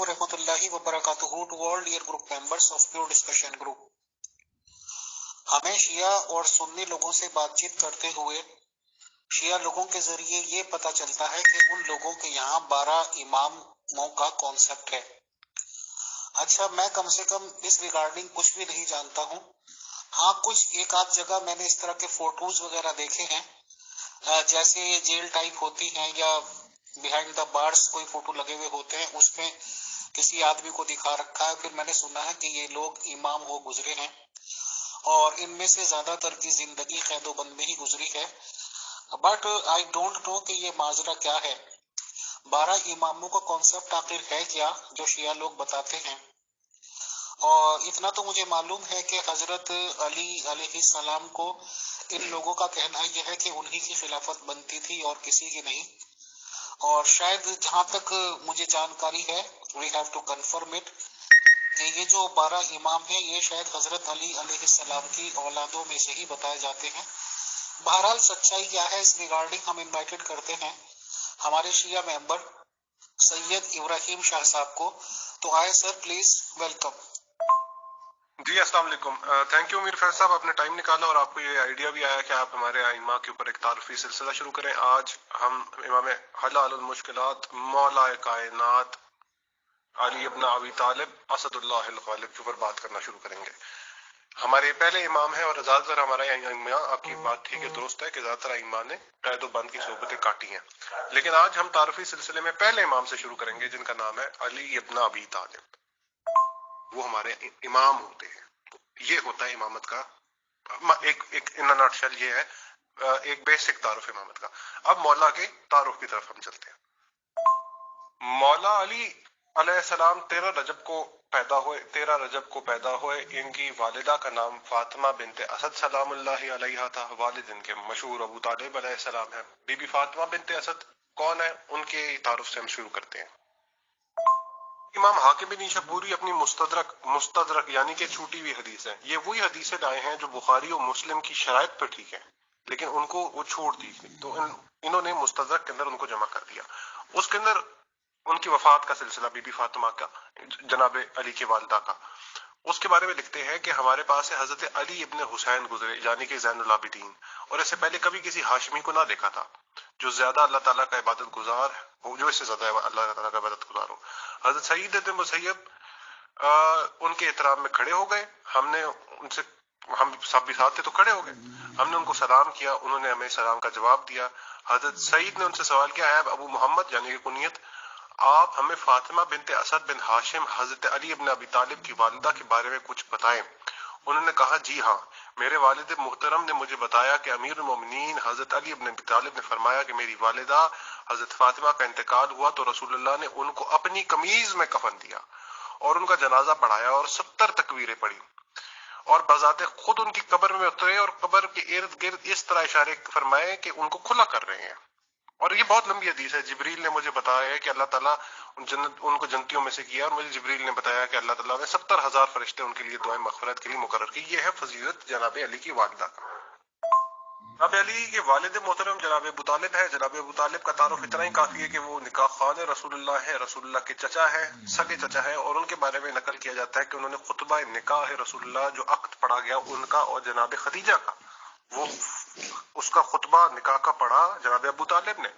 wa rahmatullahi wa barakatuhu to all dear group members of Pure Discussion Group. हमें शिया और सुन्नी लोगों से बातचीत करते हुए शिया लोगों के जरिए ये पता चलता है कि उन लोगों के यहाँ 12 इमामों का कॉन्सेप्ट है। अच्छा, मैं कम से कम इस रिगार्डिंग कुछ भी नहीं जानता हूँ। हाँ, कुछ एक आध जगह मैंने इस तरह के फोटोज वगैरह देखे हैं, जैसे जेल टाइप होती हैं या बिहाइंड द बार्स कोई फोटो लगे हुए होते हैं, उसमें किसी आदमी को दिखा रखा है। फिर मैंने सुना है कि ये लोग इमाम हो गुजरे हैं और इनमें से ज्यादातर की जिंदगी कैदोबंद में ही गुजरी है। बट आई डोंट नो कि ये माजरा क्या है। 12 इमामों का कॉन्सेप्ट आखिर है क्या जो शिया लोग बताते हैं। और इतना तो मुझे मालूम है कि हजरत अली अलैहिस्सलाम को इन लोगों का कहना यह है कि उन्हीं की खिलाफत बनती थी और किसी की नहीं। और शायद जहां तक मुझे जानकारी है, we have to confirm it, कि ये जो 12 इमाम हैं ये शायद हजरत अली अलैहिस्सलाम की औलादों में से ही बताए जाते हैं। बहरहाल सच्चाई क्या है इस रिगार्डिंग हम इनवाइटेड करते हैं हमारे शिया मेंबर सैयद इब्राहिम शाह साहब को। तो आए सर, प्लीज वेलकम। जी अस्सलाम वालेकुम। थैंक यू मीर फैज साहब, आपने टाइम निकाला और आपको ये आइडिया भी आया कि आप हमारे आइमा के ऊपर एक तारुफी सिलसिला शुरू करें। आज हम इमाम हलाल मुश्किलात मौला कायनात अली इब्न अबी तालिब असदुल्लाह अल गालिब के ऊपर बात करना शुरू करेंगे। हमारे पहले इमाम है और ज्यादातर हमारा इमाम, आपकी बात ठीक है, दुरुस्त है कि ज्यादातर इमाम ने कैद बंद की सोबतें काटी हैं, लेकिन आज हम तारुफी सिलसिले में पहले इमाम से शुरू करेंगे जिनका नाम है अली इब्न अबी तालिब। वो हमारे इमाम होते हैं। ये होता है इमामत का एक इन अ नटशेल, ये है एक बेसिक तारुफ इमामत का। अब मौला के तारुफ की तरफ हम चलते हैं। मौला अली अलैहिस्सलाम 13 रजब को पैदा हुए। इनकी वालिदा का नाम फातिमा बिनते असद सलामुल्लाहि अलैहा था। वालिद इनके मशहूर अबू तालिब अलैहिस्सलाम है। बीबी फातिमा बिनते असद कौन है, उनके तारुफ से हम शुरू करते हैं। इमाम हाकिम नीशापुरी अपनी मुस्तदरक यानी कि छूटी हुई हदीस है, ये वही हदीसें लाए हैं जो बुखारी और मुस्लिम की शराइत पर ठीक है, लेकिन उनको वो छोड़ दी थी, तो इन्होंने मुस्तदरक के अंदर उनको जमा कर दिया। उसके अंदर उनकी वफात का सिलसिला, बीबी फातिमा का, जनाब अली के वालिदा का, उसके बारे में लिखते हैं कि हमारे पास है हजरत अली इब्न हुसैन गुजरे यानी कि ज़ैनुल आबिदीन, और इससे पहले कभी किसी हाशमी को ना देखा था जो ज्यादा अल्लाह ताला का इबादत गुजार हो, जो इससे ज्यादा अल्लाह ताला का इबादत गुजार हो। हजरत सईद इब्न मुसैयब उनके एहतराम में खड़े हो गए। हम सब भी साथ थे तो खड़े हो गए। हमने उनको सलाम किया, उन्होंने हमें सलाम का जवाब दिया। हजरत सईद ने उनसे सवाल किया, है अबू मोहम्मद यानी कि कुनियत, आप हमें फातिमा बिनते असद बिन हाशिम हजरत अली इब्न अबी तालिब की वालिदा के बारे में कुछ बताएं। उन्होंने कहा, जी हाँ, मेरे वालिद मोहतरम ने मुझे बताया कि अमीर मोमिनीन हजरत अली इब्न अबी तालिब ने फरमाया कि मेरी वालिदा हजरत फातिमा का इंतकाल हुआ तो रसूलुल्लाह ने उनको अपनी कमीज में कफन दिया और उनका जनाजा पढ़ाया और 70 तकबीरें पढ़ी और बजाते खुद उनकी कब्र में उतरे और कब्र के इर्द गिर्द इस तरह इशारे फरमाए कि उनको खुला कर रहे हैं। और ये बहुत लंबी हदीस है। जिब्रील ने मुझे बताया है कि अल्लाह ताला उनको जन्नतियों में से किया, और मुझे जिब्रील ने बताया कि अल्लाह ताला ने 70,000 फरिश्ते उनके लिए दुआएं मग़फ़िरत के लिए मुकर्रर की। ये है फजीलत जनाब अली की वालिदा का। जनाब अली के वालिद मोहतरम जनाब अबू तालिब है। जनाब अबू तालिब का तारुफ इतना ही काफी है कि वो निकाह खान रसूलुल्लाह है, रसूलुल्लाह के चचा है, सगे चचा है, और उनके बारे में नकल किया जाता है कि उन्होंने खुतबा निकाह है रसूलुल्लाह जो अक्द पढ़ा गया उनका और जनाब खदीजा का, वो उसका खुतबा निकाह का पढ़ा जनाब अबू तालिब ने,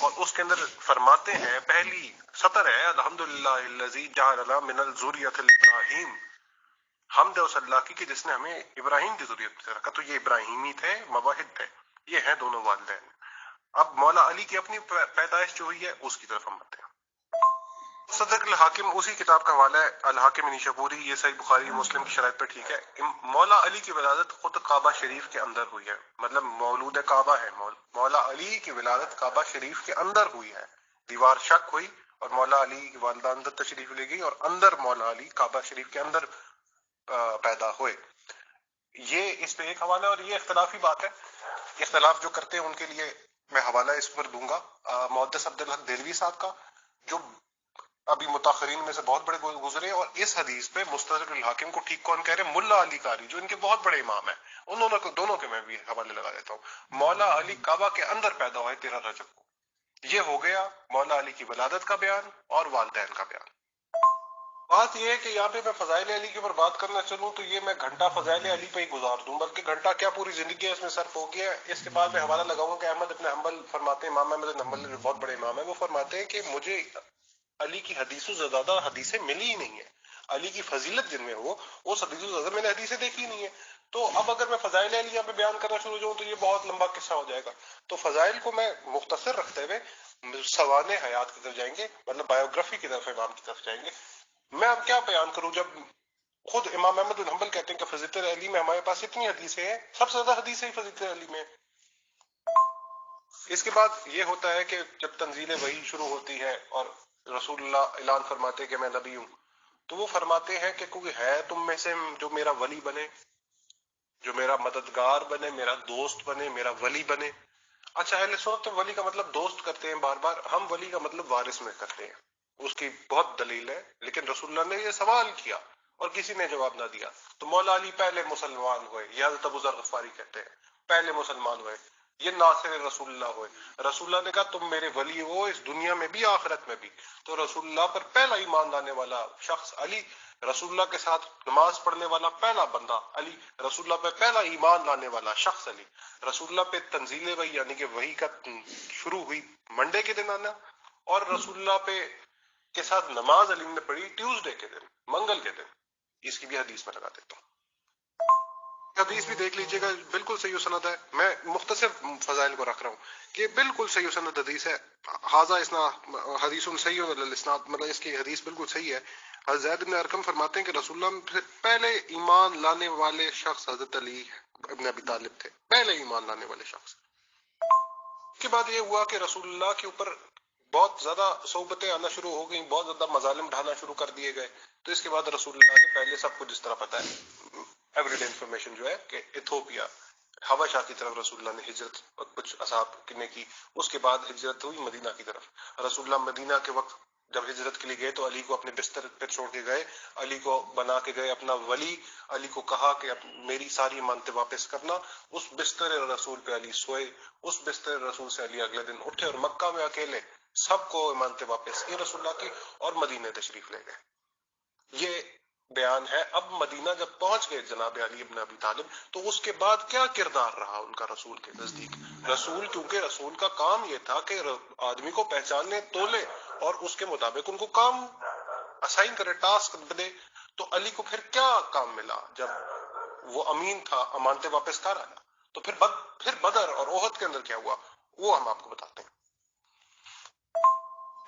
और उसके अंदर फरमाते हैं, पहली सतर है, अल्हम्दुलिल्लाहिल्लज़ी जअलना मिनल ज़ुर्रियतिल इब्राहीम, हमद उस अल्लाह की कि जिसने हमें इब्राहिम की ज़ुर्रियत से रखा। तो ये इब्राहिमी थे, मवाहिद थे, ये हैं दोनों वालिदैन। अब मौला अली की अपनी पैदाइश जो हुई है उसकी तरफ हम आते हैं। सदक अल हाकिम, उसी किताब का हवाला है, अल हाकिम नीशापुरी, ये सही बुखारी मुस्लिम की शराइत पर ठीक है। मौला अली की विलादत खुद काबा शरीफ के अंदर हुई है, मतलब मौलूद काबा है। मौला अली की विलादत काबा शरीफ के अंदर हुई है। दीवार शक हुई और मौला अली की वालिदा अंदर तशरीफ ले गई और अंदर मौला अली काबा शरीफ के अंदर पैदा हुए। ये इस पे एक हवाला, और ये इख्तलाफी बात है। इख्तलाफ जो करते हैं उनके लिए मैं हवाला इस पर दूंगा मुहद्दिस अब्दुल हक देलवी साहब का, जो अभी मुताखरीन में से बहुत बड़े गुजरे, और इस हदीस पे मुस्तदरक अल हाकिम को ठीक कौन कह रहे हैं, मुल्ला अली कारी, जो इनके बहुत बड़े इमाम है, उन दोनों के मैं भी हवाले लगा देता हूँ। मौला अली काबा के अंदर पैदा हुए 13 रजब को। ये हो गया मौला अली की विलादत का बयान और वालिदैन का बयान। بات یہ ہے کہ یہاں پہ میں فضائل علی کے اوپر بات کرنا چلوں تو یہ میں گھنٹہ فضائل علی پہ ہی گزار دوں، بلکہ گھنٹہ کیا پوری زندگی ہے اس میں صرف ہو گیا. اس کے بعد میں حوالہ لگاؤں کہ احمد ابن حنبل فرماتے ہیں، امام احمد بن حنبل جو بہت بڑے امام ہیں، وہ فرماتے ہیں کہ مجھے علی کی حدیثوں سے زیادہ حدیثیں ملی ہی نہیں ہیں. علی کی فضیلت جن میں ہو اس حدیثوں سے زیادہ میں نے حدیثیں دیکھی نہیں ہیں. تو اب اگر میں فضائل علی یہاں پہ بیان کرنا شروع ہو جاؤں تو یہ بہت لمبا قصہ ہو جائے گا. تو فضائل کو میں مختصر رکھتے ہوئے سوانح حیات کی طرف جائیں گے، مطلب بایوگرافی کی طرف، امام کی طرف جائیں گے. میں اب کیا بیان کروں جب خود امام احمد بن حنبل کہتے ہیں کہ فضیلت علی میں ہمارے پاس اتنی حدیثیں ہیں، سب سے زیادہ حدیثیں ہی فضیلت علی میں. اس کے بعد یہ ہوتا ہے کہ جب تنزیل وحی شروع ہوتی ہے اور رسول اللہ اعلان فرماتے کہ میں نبی ہوں، تو وہ فرماتے ہیں کہ کوئی ہے تم میں سے جو میرا ولی بنے، جو میرا مددگار بنے، میرا دوست بنے، میرا ولی بنے. اچھا، اہل سنت تو ولی کا مطلب دوست کرتے ہیں بار بار، ہم ولی کا مطلب وارث میں کرتے ہیں. اس کی بہت دلیل ہے، لیکن رسول اللہ نے یہ سوال کیا اور کسی نے جواب نہ دیا. تو مولا علی پہلے مسلمان ہوئے، یہ حضرت ابو ذر غفاری کہتے ہیں پہلے مسلمان ہوئے، یہ ناصر رسول اللہ ہوئے. رسول اللہ نے کہا تم میرے ولی ہو اس دنیا میں بھی آخرت میں بھی. تو رسول اللہ پر پہلا ایمان لانے والا شخص علی، رسول اللہ کے ساتھ نماز پڑھنے والا پہلا بندہ علی، رسول اللہ پہ پہلا ایمان لانے والا شخص علی، رسول اللہ پہ تنزیل وحی یعنی کہ وحی کا شروع ہوئی منڈے کے دن آنا، اور رسول اللہ پہ کے ساتھ نماز علی نے پڑھی ٹیوزڈے کے دن، منگل کے دن. اس کی بھی حدیث میں لگا دیتا ہوں، حدیث بھی دیکھ لیجئے گا، بالکل صحیح سند ہے. میں مختصر فضائل کو رکھ رہا ہوں کہ بالکل صحیح سند حدیث ہے. حاضہ اسنا حدیث صحیح الاسناد، مطلب اس کی حدیث بالکل صحیح ہے. حضرت زید بن ارقم فرماتے ہیں کہ رسول اللہ سے پہلے ایمان لانے والے شخص حضرت علی ابن ابی طالب تھے، پہلے ایمان لانے والے شخص. اس کے بعد یہ ہوا کہ رسول اللہ کے اوپر بہت زیادہ صحبتیں آنا شروع ہو گئیں، بہت زیادہ مظالم ڈھانا شروع کر دیے گئے. تو اس کے بعد رسول اللہ نے پہلے سب کچھ جس طرح پتا ہے ایوری ڈے انفارمیشن جو ہے کہ ایتھوپیا حبشہ کی طرف رسول اللہ نے ہجرت کچھ اصحاب نے کی. اس کے بعد ہجرت ہوئی مدینہ کی طرف. رسول اللہ مدینہ کے وقت جب ہجرت کے لیے گئے تو علی کو اپنے بستر پہ چھوڑ کے گئے، علی کو بنا کے گئے اپنا ولی. علی کو کہا کہ میری ساری امانتیں واپس کرنا. اس بستر رسول پہ علی سوئے، اس بستر رسول سے علی اگلے دن اٹھے اور مکہ میں اکیلے سب کو امانتیں واپس کی رسول اللہ کی اور مدینہ تشریف لے گئے. یہ بیان ہے. اب مدینہ جب پہنچ گئے جناب علی ابن ابی طالب تو اس کے بعد کیا کردار رہا ان کا رسول کے نزدیک. رسول کیونکہ رسول کا کام یہ تھا کہ آدمی کو پہچاننے تولے اور اس کے مطابق ان کو کام اسائن کرے، ٹاسک دے. تو علی کو پھر کیا کام ملا جب وہ امین تھا، امانتیں واپس کر آیا؟ تو پھر بدر اور احد کے اندر کیا ہوا وہ ہم آپ کو بتاتے ہیں.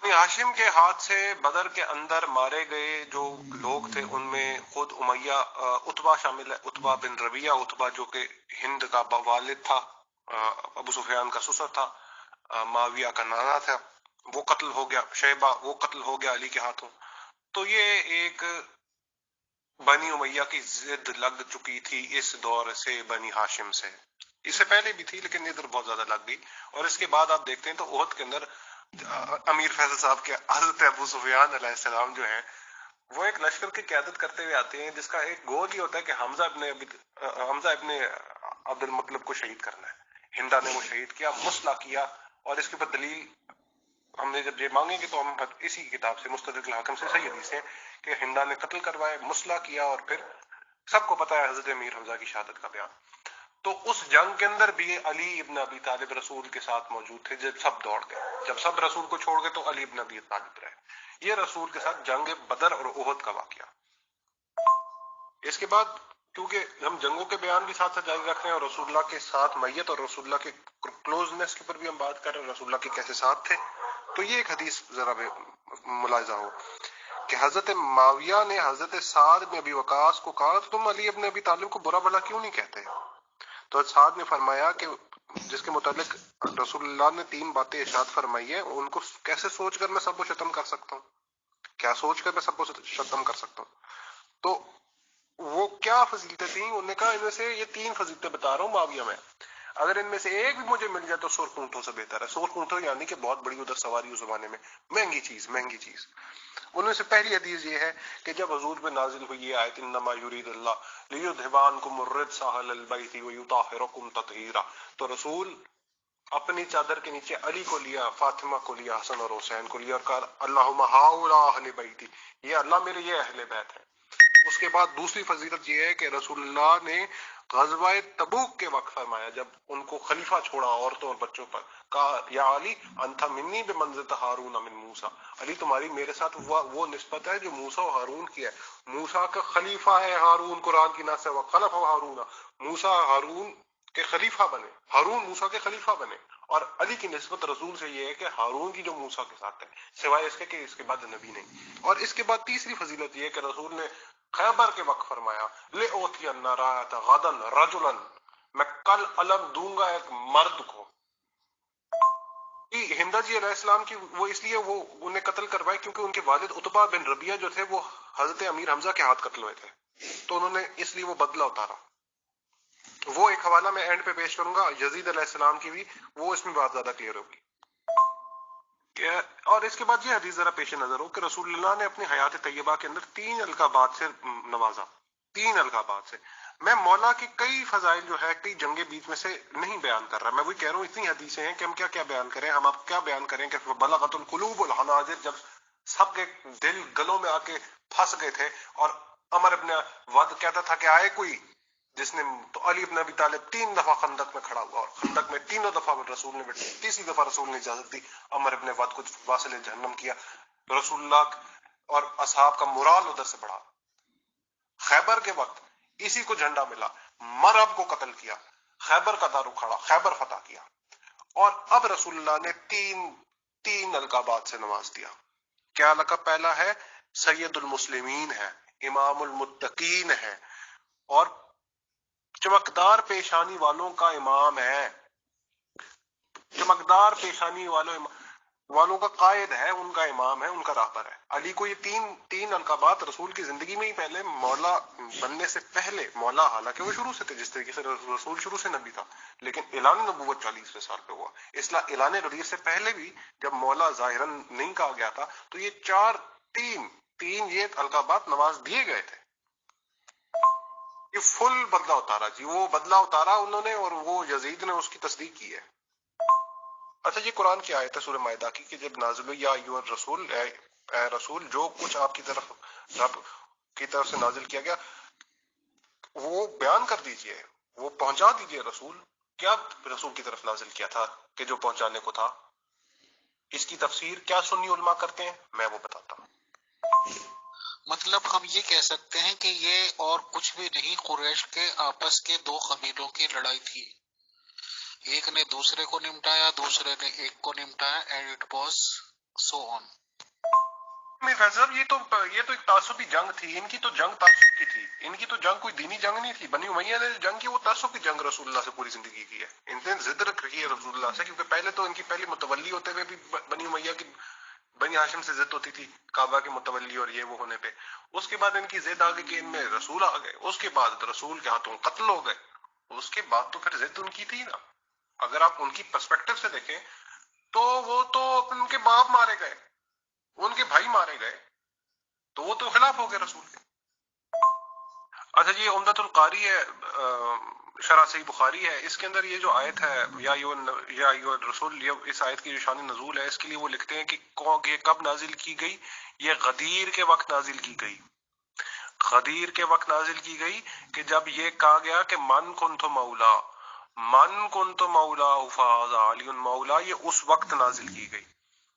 ہاشم کے ہاتھ سے بدر کے اندر مارے گئے جو لوگ تھے ان میں خود امیہ اتبا شامل ہے، اتبا بن ربیعہ، اتبا جو کہ ہند کا والد تھا، ابو سفیان کا سسر تھا، معاویہ کا نانا تھا، وہ قتل ہو گیا. شیبہ وہ قتل ہو گیا علی کے ہاتھوں. تو یہ ایک بنی امیہ کی ضد لگ چکی تھی اس دور سے بنی ہاشم سے. اس سے پہلے بھی تھی لیکن ادھر بہت زیادہ لگ گئی. اور اس کے بعد آپ دیکھتے ہیں تو احد کے اندر امیر فیصل صاحب کے حضرت ابو سفیان علیہ السلام جو ہیں وہ ایک لشکر کی قیادت کرتے ہوئے آتے ہیں جس کا ایک گول یہ ہوتا ہے کہ حمزہ ابن عبد المطلب کو شہید کرنا ہے. ہندا نے وہ شہید کیا، مسلح کیا، اور اس کے اوپر دلیل ہم نے جب یہ مانگیں گے تو ہم اسی کتاب سے مستدرک الحاکم سے صحیح حدیث ہے کہ ہندا نے قتل کروائے، مسلح کیا، اور پھر سب کو پتا ہے حضرت امیر حمزہ کی شہادت کا بیان. تو اس جنگ کے اندر بھی علی ابن ابی طالب رسول کے ساتھ موجود تھے. جب سب دوڑ گئے، جب سب رسول کو چھوڑ گئے تو علی ابن ابی طالب رہے. یہ رسول کے ساتھ جنگ بدر اور احد کا واقعہ. اس کے بعد کیونکہ ہم جنگوں کے بیان بھی ساتھ ساتھ جاری رکھ رہے ہیں اور رسول اللہ کے ساتھ میت اور رسول اللہ کے کلوزنس کے اوپر بھی ہم بات کر رہے ہیں، رسول اللہ کے کیسے ساتھ تھے. تو یہ ایک حدیث ذرا ملاحظہ ہو کہ حضرت معاویہ نے حضرت سعد بن ابی وقاص کو کہا تم علی ابن ابی طالب کو برا بھلا کیوں نہیں کہتے؟ تو سعد نے فرمایا کہ جس کے متعلق رسول اللہ نے 3 باتیں ارشاد فرمائی ہیں ان کو کیسے سوچ کر میں سب کو ختم کر سکتا ہوں، کیا سوچ کر میں سب کو ختم کر سکتا ہوں. تو وہ کیا فضیلتیں تھیں؟ انہوں نے کہا ان میں سے یہ 3 فضیلتیں بتا رہا ہوں معاویہ میں، اگر ان میں سے ایک بھی مجھے مل جائے تو سرخ اونٹوں سے بہتر ہے. سرخ اونٹوں یعنی کہ بہت بڑی ادھر سواری اس زمانے میں مہنگی چیز. ان میں سے پہلی حدیث یہ ہے کہ جب حضور پہ نازل ہوئی یہ آیت انما یرید اللہ لیذھب عنکم الرجس اہل البیت ویطہرکم تطہیرا، تو رسول اپنی چادر کے نیچے علی کو لیا، فاطمہ کو لیا، حسن اور حسین کو لیا اور کہا اللہم ہؤلاء اہل بیتی، یہ اللہ میرے یہ اہل بیت ہے۔ اس کے بعد دوسری فضیلت یہ ہے کہ رسول اللہ نے غزوہ تبوک کے وقت فرمایا، جب ان کو خلیفہ چھوڑا عورتوں اور بچوں پر، کہا یا علی انت منی بمنزلۃ ہارون من موسیٰ، علی تمہاری میرے ساتھ وہ نسبت ہے جو موسیٰ و ہارون کی ہے۔ موسیٰ کا خلیفہ ہے ہارون، قرآن کی نص ہے وخلف ہارون، موسیٰ ہارون کے خلیفہ بنے، ہارون موسیٰ کے خلیفہ بنے، اور علی کی نسبت رسول سے یہ ہے کہ ہارون کی جو موسیٰ کے ساتھ ہے، سوائے اس کے کہ اس کے بعد نبی نہیں۔ اور اس کے بعد تیسری فضیلت یہ ہے کہ رسول نے خیبر کے وقت فرمایا لِأُعْطِيَنَّ رَایَةَ غَدًا رَجُلًا، میں کل علم دوں گا ایک مرد کو۔ ہندا جی علیہ السلام کی وہ اس لیے وہ انہیں قتل کروائے کیونکہ ان کے والد عتبہ بن ربیعہ جو تھے وہ حضرت امیر حمزہ کے ہاتھ قتل ہوئے تھے، تو انہوں نے اس لیے وہ بدلہ اتارا۔ وہ ایک حوالہ میں اینڈ پہ پیش کروں گا یزید علیہ السلام کی بھی، وہ اس میں بات زیادہ کلیئر ہوگی۔ اور اس کے بعد یہ حدیث ذرا پیش نظر ہو کہ رسول اللہ نے اپنی حیات طیبہ کے اندر 3 القابات سے نوازا، 3 القابات سے۔ میں مولا کی کئی فضائل جو ہے کئی جنگیں بیچ میں سے نہیں بیان کر رہا، میں وہی کہہ رہا ہوں اتنی حدیثیں ہیں کہ ہم کیا کیا بیان کریں، ہم آپ کیا بیان کریں کہ بلغت القلوب الحناجر، جب سب کے دل گلوں میں آ کے پھنس گئے تھے، اور عمر ابن ود کہتا تھا کہ آئے کوئی جس نے، تو علی ابن ابی طالب 3 دفعہ خندق میں کھڑا ہوا، اور خندق میں 3 دفعہ رسول نے، تیسری دفعہ رسول نے اجازت دی، عمر ابن ود کو واصل جہنم کیا، رسول اللہ اور اصحاب کا مورال ادھر سے بڑھا۔ خیبر کے وقت اسی کو جھنڈا ملا، مرب کو قتل کیا، خیبر کا دار اکھاڑا، خیبر فتح کیا، اور اب رسول اللہ نے تین القابات سے نواز دیا۔ کیا لقب؟ پہلا ہے سید المسلمین ہے، امام المتقین ہے، اور چمکدار پیشانی والوں کا امام ہے، چمکدار پیشانی والوں کا قائد ہے، ان کا امام ہے، ان کا راہبر ہے۔ علی کو یہ تین القابات رسول کی زندگی میں ہی پہلے مولا بننے سے پہلے، مولا حالانکہ وہ شروع سے تھے، جس طریقے سے رسول شروع سے نبی تھا، لیکن اعلان نبوت 40ویں سال پہ ہوا، اس لیے اعلان غدیر سے پہلے بھی جب مولا ظاہراً نہیں کہا گیا تھا تو یہ تین یہ القابات نواز دیے گئے تھے۔ یہ فل بدلہ اتارا جی، وہ بدلہ اتارا انہوں نے، اور وہ یزید نے اس کی تصدیق کی ہے۔ اچھا یہ قرآن کی آیت ہے سورہ مائدہ کی کہ جب نازل ہوئی یا ایھا الرسول، اے رسول جو کچھ آپ کی طرف رب کی طرف سے نازل کیا گیا وہ بیان کر دیجئے، وہ پہنچا دیجئے۔ رسول کیا رسول کی طرف نازل کیا تھا کہ جو پہنچانے کو تھا؟ اس کی تفسیر کیا سنی علماء کرتے ہیں، میں وہ بتاتا ہوں۔ مطلب ہم یہ کہہ سکتے ہیں کہ یہ اور کچھ بھی نہیں، قریش کے آپس کے 2 قبیلوں کی لڑائی تھی، ایک نے دوسرے کو نمٹایا، دوسرے نے ایک کو نمٹایا، اینڈ اٹ واز سو آن۔ صاحب یہ تو ایک تعصبی جنگ تھی، ان کی تو جنگ تعصب کی تھی، ان کی تو جنگ کوئی دینی جنگ نہیں تھی۔ بنی امیہ نے جنگ کی، وہ تعصب کی جنگ رسول اللہ سے پوری زندگی کی ہے، ان نے ضد رکھی ہے رسول اللہ سے، کیونکہ پہلے تو ان کی پہلی متولی ہوتے ہوئے بھی بنی امیہ کی، بنی ہاشم سے ضد ہوتی تھی کعبہ کے متولی اور یہ وہ ہونے پہ، اس کے بعد ان کی ضد آ گئی کہ ان میں رسول آ گئے، اس کے بعد رسول کے ہاتھوں قتل ہو گئے، اس کے بعد تو پھر ضد ان کی تھی نا۔ اگر آپ ان کی پرسپیکٹو سے دیکھیں تو وہ تو ان کے باپ مارے گئے، ان کے بھائی مارے گئے، تو وہ تو خلاف ہو گئے رسول کے۔ اچھا جی عمدۃ القاری ہے، شرح صحیح بخاری ہے، اس کے اندر یہ جو آیت ہے یا ایھا الرسول، اس آیت کی جو شان نزول ہے اس کے لیے وہ لکھتے ہیں کہ یہ کب نازل کی گئی؟ یہ غدیر کے وقت نازل کی گئی، غدیر کے وقت نازل کی گئی، کہ جب یہ کہا گیا کہ من کنت مولا، من کنت مولا فھذا علی مولا، یہ اس وقت نازل کی گئی۔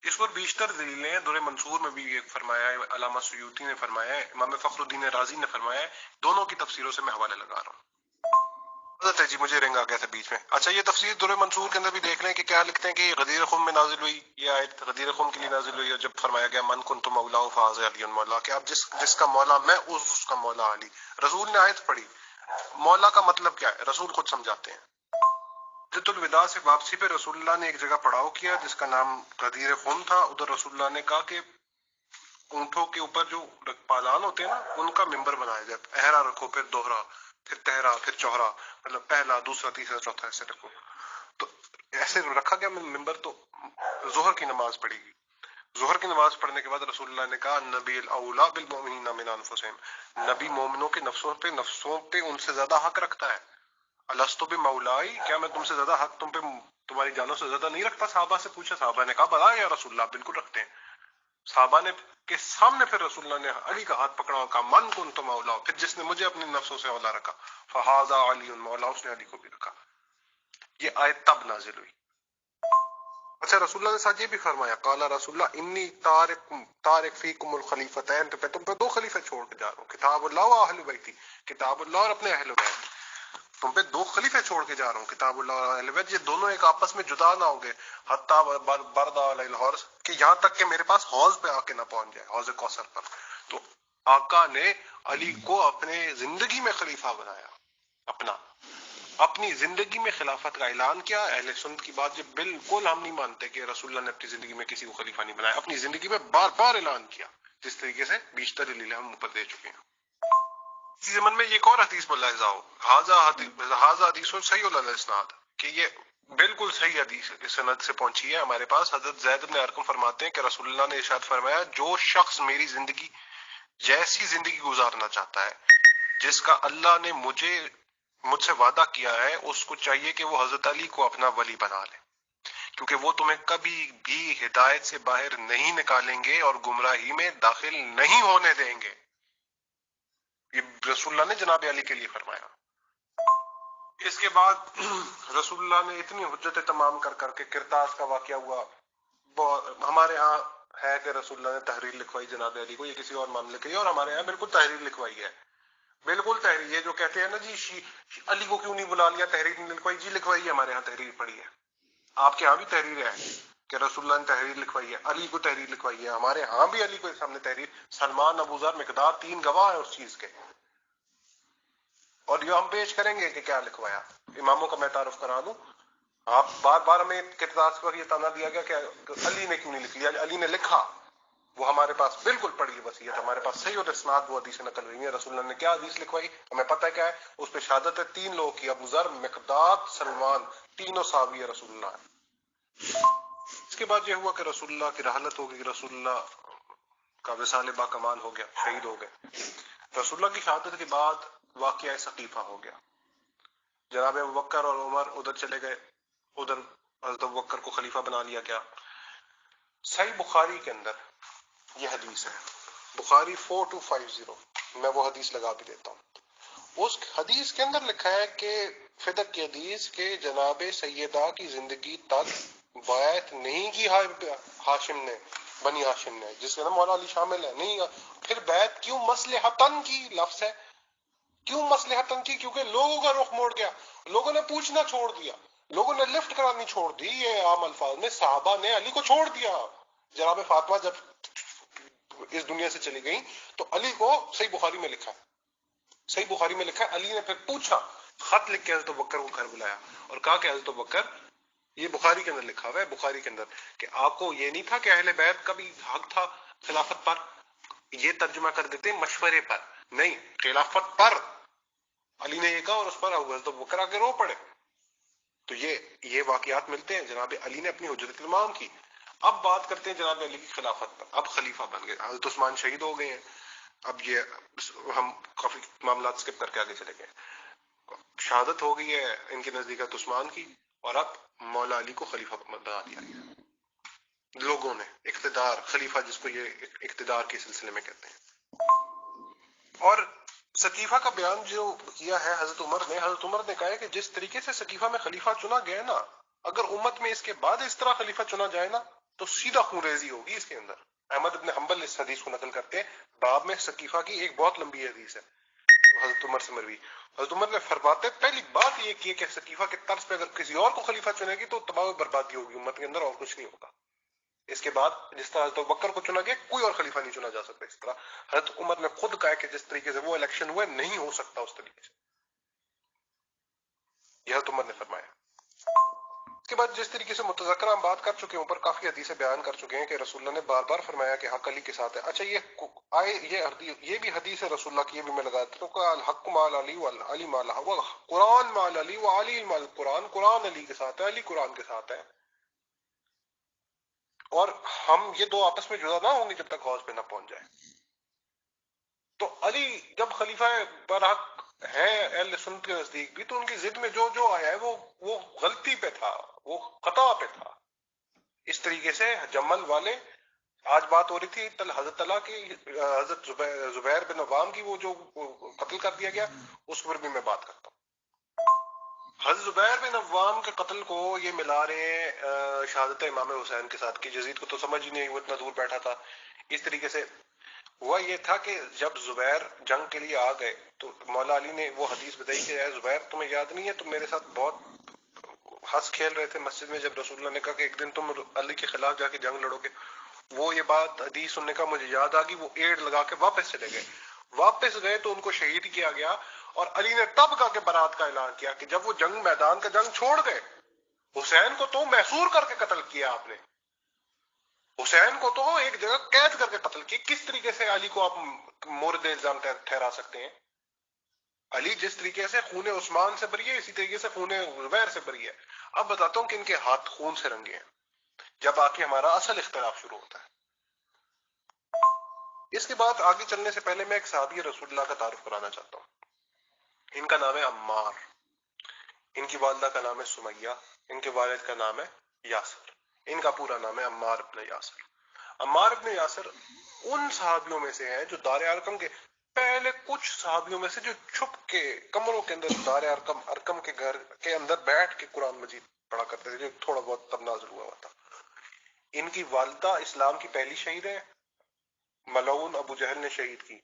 اس پر بیشتر دلیلیں ہیں، در منصور میں بھی ایک فرمایا ہے، علامہ سیوطی نے فرمایا ہے، امام فخر الدین رازی نے فرمایا ہے، دونوں کی تفسیروں سے میں حوالے لگا رہا ہوں۔ حضرت جی مجھے رنگ آ گیا تھا بیچ میں۔ اچھا یہ تفسیر در منصور کے اندر بھی دیکھ لیں کہ کیا لکھتے ہیں کہ یہ غدیر خم میں نازل ہوئی، یہ آیت غدیر خم کے لیے نازل ہوئی، اور جب فرمایا گیا من کنت مولا فھذا علی مولا، کہ اب جس کا مولا میں اس کا مولا علی۔ رسول نے آیت پڑھی، مولا کا مطلب کیا ہے رسول خود سمجھاتے ہیں۔ حجۃ الوداع سے واپسی پہ رسول اللہ نے ایک جگہ پڑاؤ کیا جس کا نام غدیر خم تھا، ادھر رسول اللہ نے کہا کہ اونٹوں کے اوپر جو پالان ہوتے ہیں نا ان کا ممبر بنایا جائے، اہرا رکھو، پھر دوہرا، پھر تہرا، پھر چوہرا، مطلب پہلا دوسرا تیسرا چوتھا ایسے رکھو، تو ایسے رکھا گیا ممبر۔ تو ظہر کی نماز پڑھی گئی، ظہر کی نماز پڑھنے کے بعد رسول اللہ نے کہا نبی الاولیٰ بالمؤمنین من انفسہم، نبی مومنوں کے نفسوں پہ ان سے زیادہ حق رکھتا ہے، الستو بمولائی، کیا میں تم سے زیادہ حق تم پہ तुम्हारी जानों से ज्यादा नहीं रखता? साहबा से पूछा, साहबा ने कहा बला या रसूलुल्लाह, बिल्कुल रखते हैं। साहबा ने के सामने फिर रसूलुल्लाह ने अली का हाथ पकड़ा और कहा मन कुंतु मौला, फिर जिसने मुझे अपने नफ्सों से औला रखा फहाजा अली मौला, उसने अली को भी रखा। ये आयत तब नाजिल हुई। अच्छा, रसूलुल्लाह ने साथ ये भी फरमाया, काला रसूलुल्लाह इन्नी तारिक फीकुमुल खलीफतैन, तो मैं तुम पे दो खलीफे छोड़ के जा रहा हूँ, किताबुल्लाह व अहले बैती, किताबुल्लाह और अपने अहले बैत, तुम पे दो खलीफे छोड़ के जा रहा हूँ, किताबुल्लाह और अहले बैत, ये दोनों एक आपस में जुदा ना होंगे, हत्ता बरदा अलैल हौज, कि यहाँ तक कि मेरे पास हौज पे आके ना पहुंच जाए, हौज कौसर पर। तो आका ने अली को अपने जिंदगी में खलीफा बनाया, अपनी जिंदगी में खिलाफत का ऐलान किया। अहले सुन्नत की बात जो बिल्कुल हम नहीं मानते कि रसूलुल्लाह ने अपनी जिंदगी में किसी को खलीफा नहीं बनाया, अपनी जिंदगी में बार बार ऐलान किया, जिस तरीके से बीशतर लीला हम ऊपर दे चुके हैं। इसी ज़मन में ये एक और हदीस बोला जाओ, हाजा हदीस सही इस्नाद, कि ये बिल्कुल सही हदीस सनद से पहुंची है हमारे पास। हजरत ज़ैद इब्न अरकम फरमाते हैं कि रसूलुल्लाह ने इरशाद फरमाया, जो शख्स मेरी जिंदगी जैसी जिंदगी गुजारना चाहता है, जिसका अल्लाह ने मुझसे वादा किया है, उसको चाहिए कि वो हजरत अली को अपना वली बना ले, क्योंकि वो तुम्हें कभी भी हिदायत से बाहर नहीं निकालेंगे और गुमराही में दाखिल नहीं होने देंगे। ये रसूलुल्लाह ने जनाब अली के लिए फरमाया। इसके बाद रसूलुल्लाह ने इतनी हुज्जत तमाम कर करके किरतास का वाकया हुआ। हमारे यहाँ है कि रसूलुल्लाह ने तहरीर लिखवाई जनाब अली को, ये किसी और मामले के लिए, और हमारे यहाँ बिल्कुल तहरीर लिखवाई है, बिल्कुल तहरीर। ये जो कहते हैं ना जी अली को क्यों नहीं बुला लिया, तहरीर नहीं लिखवाई, जी लिखवाई है, हमारे यहाँ तहरीर पड़ी है। आपके यहाँ भी तहरीर है कि रसूलुल्लाह ने तहरीर लिखवाई है, अली को तहरीर लिखवाई है, हमारे यहाँ भी अली को सामने तहरीर, सलमान, अबूजर, मिकदार, 3 गवाह है उस चीज के, और ये हम पेश करेंगे कि क्या लिखवाया। इमामों का मैं तारुफ करा दूं, आप बार बार हमें किताब पर ये ताना दिया गया कि अली ने क्यों नहीं लिख लिया, अली ने लिखा, वो हमारे पास बिल्कुल पड़ी है वसीयत, हमारे पास सही और इस्नाद वो हदीस नकल हुई है। रसूलुल्लाह ने क्या हदीस लिखवाई हमें पता है क्या है, उस पे शहादत है 3 लोगों की, अबू जर, मिकदाद, सलमान, तीनों साहबी है रसूलुल्लाह। इसके बाद ये हुआ कि रसूलुल्लाह की रहलत हो गई, रसूलुल्लाह का विसाल बाकमाल हो गया, शहीद हो गए। रसूलुल्लाह की शहादत के बाद वाकया सकीफा हो गया, जनाब अबू बकर और उमर उधर चले गए, उधर हज़रत अबू बकर को खलीफा बना लिया गया। सही बुखारी के अंदर यह हदीस है, बुखारी 4250, मैं वो हदीस लगा भी देता हूँ। उस हदीस के अंदर लिखा है कि फिदक की हदीस के जनाब सैयदा की जिंदगी तक बैत नहीं की हाशिम ने, बनी हाशिम ने, जिसके अंदर मौला अली शामिल है, नहीं। फिर बैत क्यों, मसलहतन की लफ्ज है, क्यों मसलहतन की, क्योंकि लोगों का रुख मोड़ गया, लोगों ने पूछना छोड़ दिया, लोगों ने लिफ्ट करानी छोड़ दी, ये आम अल्फाज में साहबा ने अली को छोड़ दिया। जनाब फातिमा जब इस दुनिया से चली गई तो अली को, सही बुखारी में लिखा है, सही बुखारी में लिखा है, अली ने फिर पूछा, खत लिख के हज़रत अबू बकर को घर बुलाया और कहा कि हज़रत अबू बकर, ये बुखारी के अंदर लिखा हुआ है, बुखारी के अंदर, कि आपको ये नहीं था कि अहले बैत का भी हक था खिलाफत पर, ये तर्जुमा कर देते मशवरे पर, नहीं, खिलाफत पर अली ने ये कहा और उस पर हज़रत अबू बकर आके रो पड़े। तो ये वाकयात मिलते हैं, जनाब अली ने अपनी हुज्जत इमाम की। अब बात करते हैं जनाब अली की खिलाफत पर, अब खलीफा बन गए, हज़रत उस्मान शहीद हो गए हैं, अब ये हम काफी मामला स्किप करके आगे चले गए, शहादत हो गई है इनके नजदीक उस्मान की, और अब मौला अली को खलीफा बना दिया गया लोगों ने, इख्तिदार, खलीफा जिसको ये इख्तिदार के सिलसिले में कहते हैं। और सकीफा का बयान जो किया है हजरत उमर ने कहा है कि जिस तरीके से सकीफा में खलीफा चुना गया ना, अगर उम्मत में इसके बाद इस तरह खलीफा चुना जाए ना तो सीधा खूनरेजी होगी इसके अंदर। अहमद इब्न हंबल इस हदीस को नकल करते हैं, बाब में सकीफा की एक बहुत लंबी हदीस है हजरत उमर से मरवी। हजरत उमर ने फरमाते पहली बात ये की कि सकीफा के तर्ज पे अगर किसी और को खलीफा चुनेगी तो तबाह बर्बादी होगी उम्मत के अंदर, और कुछ नहीं होगा। इसके बाद जिस तरह हज़रत अबू बकर को चुना गया, कोई और खलीफा नहीं चुना जा सकता इस तरह। हज़रत उमर ने खुद कहा कि जिस तरीके से वो इलेक्शन हुए नहीं हो सकता उस तरीके से, यह हज़रत उमर ने फरमाया। इसके बाद जिस तरीके से मुतज़क्कर हम बात कर चुके हैं, ऊपर काफी हदीसें बयान कर चुके हैं कि रसूलुल्लाह ने बार बार फरमाया कि हक अली के साथ है। अच्छा, ये भी हदीस है रसूलुल्लाह की, ये भी मैं लगा देता हूं, हक माल अली व अली माल व कुरान माल अली व अली माल कुरान, कुरान अली के साथ है, अली कुरान के साथ है, और हम ये दो आपस में जुदा ना होंगे जब तक हौज पे ना पहुंच जाए। तो अली जब खलीफा बरहक ہیں اہل سنت کے نزدیک بھی، تو ان کی ضد میں جو جو آیا ہے وہ غلطی پہ تھا، وہ خطا پہ تھا. اس طریقے سے جمل والے، آج بات ہو رہی تھی حضرت طلحہ کی، حضرت زبیر بن عوام کی، وہ جو قتل کر دیا گیا، اس پر بھی میں بات کرتا ہوں. حضرت زبیر بن عوام کے قتل کو یہ ملا رہے ہیں شہادت امام حسین کے ساتھ، کہ یزید کو تو سمجھ ہی نہیں، وہ اتنا دور بیٹھا تھا. اس طریقے سے ہوا یہ تھا کہ جب زبیر جنگ کے لیے آ گئے تو مولا علی نے وہ حدیث بتائی کہ اے زبیر تمہیں یاد نہیں ہے تم میرے ساتھ بہت ہنس کھیل رہے تھے مسجد میں، جب رسول اللہ نے کہا کہ ایک دن تم علی کے خلاف جا کے جنگ لڑو گے. وہ یہ بات حدیث سننے کا مجھے یاد آ گئی، وہ ایڑ لگا کے واپس چلے گئے. واپس گئے تو ان کو شہید کیا گیا، اور علی نے تب کہا کہ برات کا اعلان کیا کہ جب وہ جنگ میدان کا جنگ چھوڑ گئے. حسین کو تو محصور کر کے قتل کیا آپ نے، حسین کو تو ایک جگہ قید کر کے قتل کیا. کس طریقے سے علی کو آپ مورد الزام ٹھہرا سکتے ہیں؟ علی جس طریقے سے خون عثمان سے بری ہے، اسی طریقے سے خون زبیر سے بری ہے. اب بتاتا ہوں کہ ان کے ہاتھ خون سے رنگے ہیں، جب آ کے ہمارا اصل اختلاف شروع ہوتا ہے. اس کے بعد آگے چلنے سے پہلے میں ایک صحابی رسول اللہ کا تعارف کرانا چاہتا ہوں. ان کا نام ہے عمار، ان کی والدہ کا نام ہے سمیہ، ان کے والد کا نام ہے یاسر. ان کا پورا نام ہے عمار ابن یاسر. عمار ابن یاسر ان صحابیوں میں سے ہیں جو دار ارقم کے پہلے کچھ صحابیوں میں سے جو چھپ کے کمروں کے اندر دار ارقم کے گھر کے اندر بیٹھ کے قرآن مجید پڑھا کرتے تھے، جو تھوڑا بہت تب نازل ہوا تھا. ان کی والدہ اسلام کی پہلی شہید ہے، ملعون ابو جہل نے شہید کی.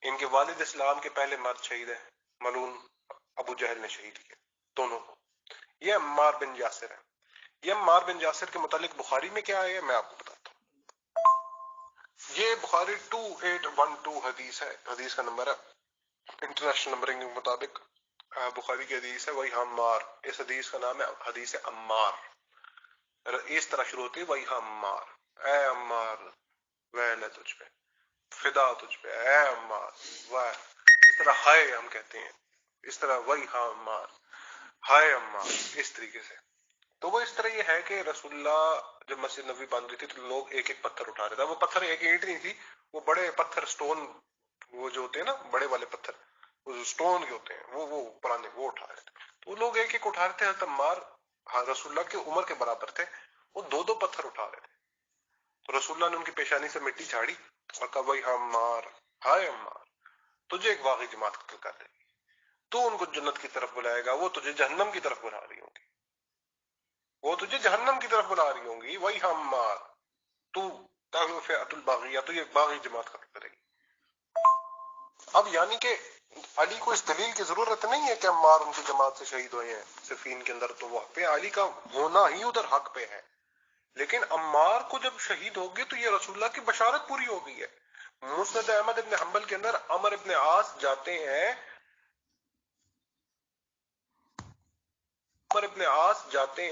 ان کے والد اسلام کے پہلے مرد شہید ہے، ملعون ابو جہل نے شہید کیا دونوں کو. یہ عمار بن یاسر ہے. یہ عمار بن یاسر کے متعلق بخاری میں کیا ہے میں آپ کو بتاتا ہوں. یہ بخاری 2812 حدیث ہے، حدیث کا نمبر ہے انٹرنیشنل نمبرنگ کے مطابق بخاری کی حدیث ہے. وہی عمار، اس حدیث کا نام ہے حدیث عمار. اس طرح شروع ہوتی ہے وہی عمار، اے عمار ویل ہے تجھ پہ، فدا تجھ پہ اے عمار. اس طرح ہائے ہم کہتے ہیں، اس طرح وہی عمار، ہائے عمار، اس طریقے سے. تو وہ اس طرح یہ ہے کہ رسول اللہ جب مسجد نبوی بن رہی تھی تو لوگ ایک ایک پتھر اٹھا رہے تھے. وہ پتھر ایک اینٹ نہیں تھی، وہ بڑے پتھر سٹون، وہ جو ہوتے ہیں نا بڑے والے پتھر، وہ سٹون کے ہوتے ہیں، وہ پرانے، وہ اٹھا رہے تھے. تو وہ لوگ ایک ایک اٹھا رہے تھے. حضرت عمار رسول اللہ کی عمر کے برابر تھے، وہ دو دو پتھر اٹھا رہے تھے. تو رسول اللہ نے ان کی پیشانی سے مٹی جھاڑی اور کہا بھائی عمار، ہائے عمار، تجھے ایک واقعی جماعت قتل کر دے گی، تو ان کو جنت کی طرف بلائے گا، وہ تجھے جہنم کی طرف بلا رہی ہوں گی، وہ تجھے جہنم کی طرف بلا رہی ہوں گی. وہی عمار، تو فئۃ الباغیہ، تو یہ باغی جماعت قتل کرے گی. اب یعنی کہ علی کو اس دلیل کی ضرورت نہیں ہے کہ عمار ان کی جماعت سے شہید ہوئے ہیں صفین کے اندر، تو وہ پہ علی کا ہونا ہی ادھر حق پہ ہے. لیکن عمار کو جب شہید ہو گئے تو یہ رسول اللہ کی بشارت پوری ہو گئی ہے. مسند احمد ابن حنبل کے اندر عمر ابن عاص جاتے ہیں، عمر ابن عاص جاتے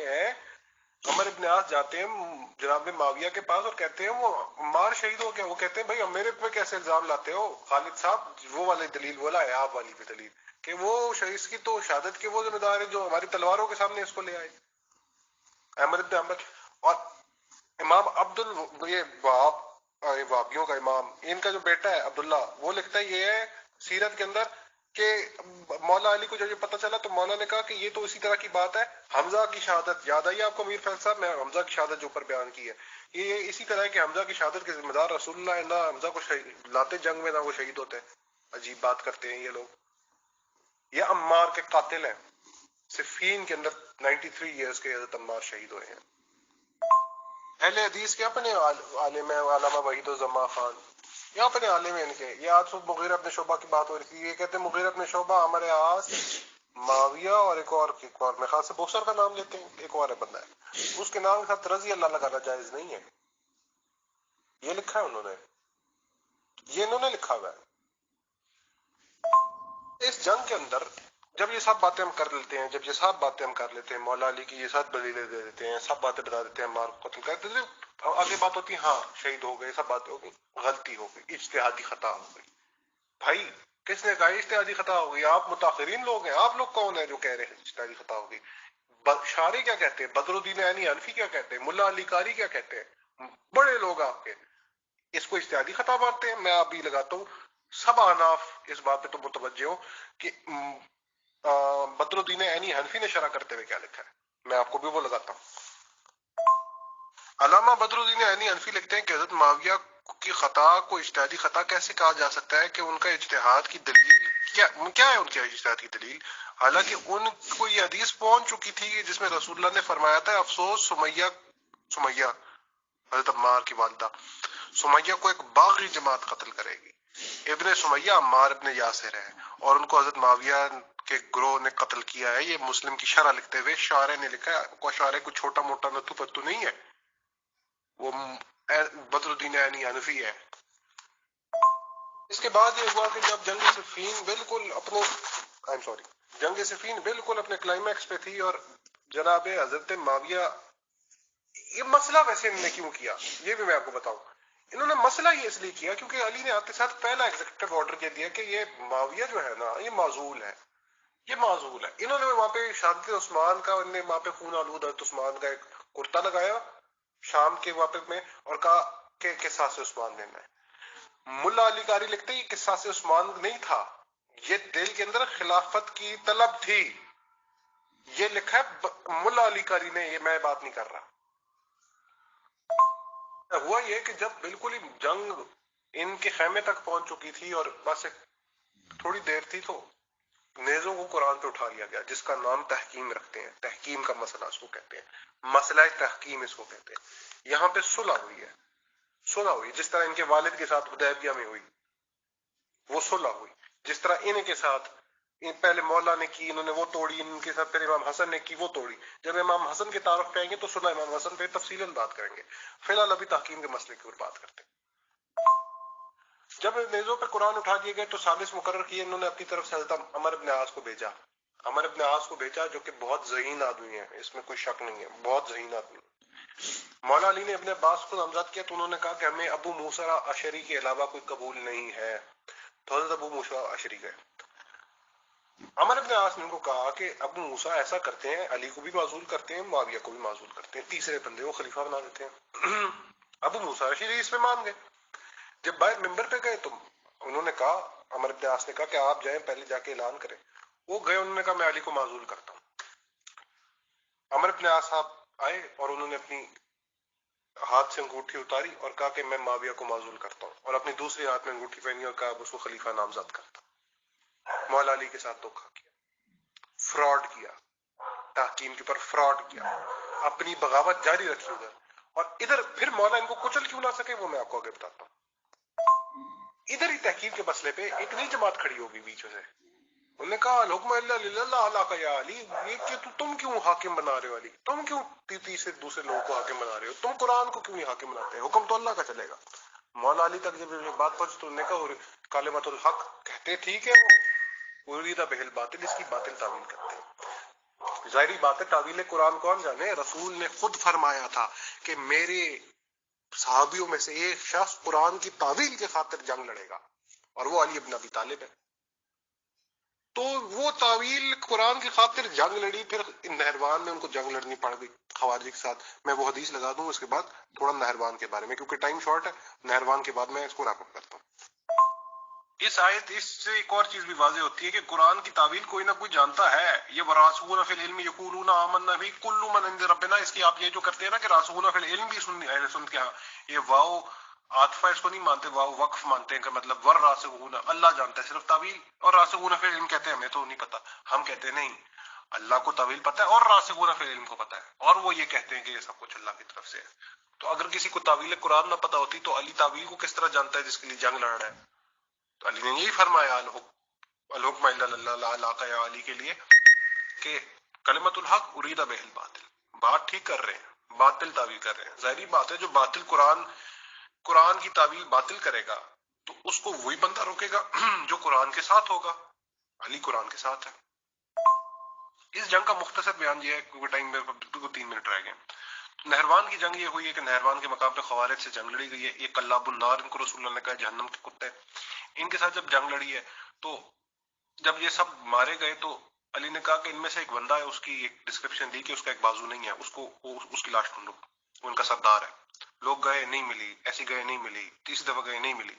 ہیں جناب معاویہ کے پاس اور کہتے ہیں وہ عمار شہید ہو گیا. وہ کہتے ہیں بھائی میرے پہ کیسے الزام لاتے ہو خالد صاحب؟ وہ والی دلیل بولا ہے آپ والی بھی دلیل کہ وہ اس کی تو شہادت کے وہ ذمہ دار ہے جو ہماری تلواروں کے سامنے اس کو لے آئے. احمد ابن حنبل اور امام یہ وابیوں کا امام، ان کا جو بیٹا ہے عبداللہ، وہ لکھتا ہے یہ ہے سیرت کے اندر کہ مولا علی کو جب یہ پتہ چلا تو مولا نے کہا کہ یہ تو اسی طرح کی بات ہے، حمزہ کی شہادت یاد آئی آپ کو میر فیض صاحب؟ میں حمزہ کی شہادت جو اوپر بیان کی ہے یہ اسی طرح ہے کہ حمزہ کی شہادت کے ذمہ دار رسول اللہ، نہ حمزہ کو لاتے جنگ میں نہ وہ شہید ہوتے. عجیب بات کرتے ہیں یہ لوگ. یہ عمار کے قاتل ہیں، صفین کے اندر 93 ایئرز کے حضرت عمار شہید ہوئے ہیں. اہل حدیث کے اپنے عالم ہیں علامہ وحید الزما خان، یہ اپنے عالم ہیں ان کے. یہ آج صبح مغیرہ ابن شعبہ کی بات ہو رہی تھی، یہ کہتے ہیں مغیرہ ابن شعبہ، عمر عاص، معاویہ اور ایک اور میں خاص سے بوسر کا نام لیتے ہیں، ایک اور بندہ ہے، اس کے نام کے ساتھ رضی اللہ لگانا جائز نہیں ہے. یہ لکھا ہے انہوں نے، یہ انہوں نے لکھا ہوا ہے. اس جنگ کے اندر جب یہ سب باتیں ہم کر لیتے ہیں، مولا علی کی یہ سب دلیلیں دے دیتے ہیں، سب باتیں بتا دیتے ہیں، عمار کو قتل کر دیتے ہیں، آگے بات ہوتی ہے ہاں شہید ہو گئے، سب باتیں ہو گئی، غلطی ہو گئی، اجتہادی خطا ہو گئی. بھائی کس نے کہا اجتہادی خطا ہو گئی؟ آپ متاخرین لوگ ہیں، آپ لوگ کون ہیں جو کہہ رہے ہیں اجتہادی خطا ہو گئی؟ شارح کیا کہتے ہیں، بدر الدین عینی حنفی کیا کہتے ہیں، ملا علی قاری کیا کہتے ہیں، بڑے لوگ آپ کے اس کو اجتہادی خطا مانتے ہیں. میں آپ بھی لگاتا ہوں सब अहनाफ इस बात पे तो मुतवज्जे हो कि बदरुद्दीन ऐनी हनफी ने शरह करते हुए क्या लिखा है, मैं आपको भी वो लगाता हूँ। अल्लामा बदरुद्दीन ऐनी हनफी लिखते हैं कि हजरत मुआविया की खता को इज्तिहादी खता कैसे कहा जा सकता है कि उनका इज्तिहाद की दलील क्या है उनकी इज्तिहाद की दलील, हालांकि उनको ये हदीस पहुंच चुकी थी जिसमें रसूलुल्लाह ने फरमाया था अफसोस सुमैया हजरत अम्मार की वालिदा सुमैया को एक बागी जमात कत्ल करेगी। इब्ने सुमैया अम्मार इब्ने यासिर है और उनको हजरत मुआविया के ग्रोह ने कत्ल किया है। ये मुस्लिम की शरह लिखते हुए शारे ने लिखा है, को शारे को छोटा मोटा नतू पत्तू नहीं है, वो बदरुद्दीन ऐनी हनफी है। इसके बाद ये हुआ कि जब जंग सिफ़ीन बिल्कुल अपने जंग सिफ़ीन बिल्कुल अपने क्लाइमैक्स पे थी और जनाब हजरत मुआविया, ये मसला वैसे इन्होंने क्यों किया ये भी मैं आपको बताऊं। इन्होंने मसला ये इसलिए किया क्योंकि अली ने आपके साथ पहला एग्जीक्यूटिव ऑर्डर ये दिया कि ये मुआविया जो है ना ये माजूल है, ये माजूल है। इन्होंने वहां पे शहादत उस्मान का, इन्होंने वहां पे खून आलूद हज़रत उस्मान का एक कुर्ता लगाया शाम के वापस में और कहा कि किस्सा से उस्मान देना है। मुल्ला अली कारी लिखते ही किस्सा से उस्मान नहीं था, ये दिल के अंदर खिलाफत की तलब थी, ये लिखा है मुल्ला अली कारी ने, ये मैं बात नहीं कर रहा। हुआ ये कि जब बिल्कुल ही जंग इनके खेमे तक पहुंच चुकी थी और बस थोड़ी देर थी तो नेजों को कुरान पे उठा लिया गया, जिसका नाम तहकीम रखते हैं, तहकीम का मसला इसको कहते हैं, मसला तहकीम इसको कहते हैं। यहाँ पे सुलह हुई है, सुलह हुई जिस तरह इनके वालिद के साथ हुदैबिया में हुई वो सुलह हुई, जिस तरह इनके साथ पहले मौला ने की, इन्होंने वो तोड़ी, इनके साथ फिर इमाम हसन ने की वो तोड़ी। जब इमाम हसन के तारुफ पे आएंगे तो सुलह इमाम हसन पे तफसीलन बात करेंगे, फिलहाल अभी तहकीम के मसले की ओर बात करते हैं। जब नेजों पे कुरान उठा दिए गए तो सालिस मुकर्रर किए इन्होंने अपनी तरफ से हज़रत अमर इब्न आस को भेजा, अमर इब्न आस को भेजा जो कि बहुत ज़हीन आदमी है, इसमें कोई शक नहीं है, बहुत ज़हीन आदमी। मौला अली ने अपने अब्बास को नामजद किया तो उन्होंने कहा कि हमें अबू मूसा अशरी के अलावा कोई कबूल नहीं है, तो हज़रत अबू मूसा अशरी गए। अमर इब्न आस ने उनको कहा कि अबू मूसा ऐसा करते हैं, अली को भी माजूल करते हैं, मुआविया को भी माजूल करते हैं, तीसरे बंदे को खलीफा बना देते हैं। अबू मूसा अशरी इसमें मान गए। जब बाहर मिंबर पे गए तो उन्होंने कहा, अमर इब्न आस ने कहा कि आप जाएं पहले जाके ऐलान करें। वो गए, उन्होंने कहा मैं अली को माजूल करता हूं। अमर इब्न आस साहब आए और उन्होंने अपनी हाथ से अंगूठी उतारी और कहा कि मैं मुआविया को माजूल करता हूं, और अपनी दूसरी हाथ में अंगूठी पहनी और कहा उसको खलीफा नामजद करता। मौला अली के साथ धोखा किया, फ्रॉड किया, तहकीम के ऊपर फ्रॉड किया, अपनी बगावत जारी रखी उधर, और इधर फिर मौला इनको कुचल क्यों ना सके वो मैं आपको आगे बताता हूं। इधर ही तहकीम के मसले पे एक नई जमात खड़ी होगी बीच में से, उन्होंने कहा हुक्म अल्लाह का या अली, ये कि तुम क्यों हाकिम बना रहे हो अली, तुम क्यों तीसरे दूसरे लोगों को हाकिम बना रहे हो, तुम कुरान को क्यों नहीं हाकिम बनाते, हुक्म तो अल्लाह का चलेगा। मौला अली तक जब ये बात पहुंची तो उन्होंने कहा कालिमतुल हक कहते ठीक है, वो उरीदा बिहिल बातिल, इसकी बातिल तावील करते हैं। जाहिर बात है तावील कुरान कौन जाने, रसूल ने खुद फरमाया था कि मेरे सहाबियों में से एक शख्स कुरान की तावील के खातिर जंग लड़ेगा और वो अली इब्न अबी तालिब है। तो वो तावील कुरान की खातिर जंग लड़ी, फिर नहरवान में उनको जंग लड़नी पड़ गई खवारिज के साथ। मैं वो हदीस लगा दूं उसके बाद थोड़ा नहरवान के बारे में, क्योंकि टाइम शॉर्ट है, नहरवान के बाद मैं इसको रैप अप करता हूँ। इस आयत इससे एक और चीज भी वाज़ेह होती है कि कुरान की तावील कोई ना कोई जानता है। ये वरासूना फिल इल्म यक़ूलूना आमन्ना भी कुल्लु मन इंद रब्बिना, इसकी आप ये जो करते हैं ना कि रासूना फिल इल्म भी सुन के, हाँ ये वाओ आतफा इसको नहीं मानते, वाओ वक्फ मानते हैं कि मतलब वर रासिखूना, अल्लाह जानता है सिर्फ तावील, और रासिखूना फिल इल्म कहते हैं हमें तो नहीं पता। हम कहते हैं नहीं, अल्लाह को तावील पता है और रासिखूना फिल इल्म को पता है, और वो ये कहते हैं कि ये सब कुछ अल्लाह की तरफ से है। तो अगर किसी को तावील कुरान ना पता होती तो अली तावील को किस तरह जानता है जिसके लिए जंग लड़ रहा है। तो अली ने यही फरमाया अलहुक्म अल्लाह अली के लिए कि कलिमतुल हक उरीदा बिहिल बातिल, बात ठीक कर रहे हैं, बातिल तावील कर रहे हैं। जाहिर बात है जो बातिल कुरान की तावील बातिल करेगा तो उसको वही बंदा रोकेगा जो कुरान के साथ होगा। अली कुरान के साथ है। इस जंग का मुख्तसर बयान ये है क्योंकि टाइम मेरे को बिल्कुल 3 मिनट रह गए। नहरवान की जंग ये हुई है कि नहरवान के मकाम पे खवारिज से जंग लड़ी गई है। ये कल्लाबुन नार इनको रसूलुल्लाह ने कहा जहन्नम के कुत्ते, इनके साथ जब जंग लड़ी है तो जब ये सब मारे गए तो अली ने कहा कि इनमें से एक बंदा है, उसकी एक डिस्क्रिप्शन दी कि उसका एक बाजू नहीं है, उसकी लाश ढूंढो, वो उनका सरदार है। लोग गए नहीं मिली, ऐसी गए नहीं मिली, तीसरी दफा गए नहीं मिली।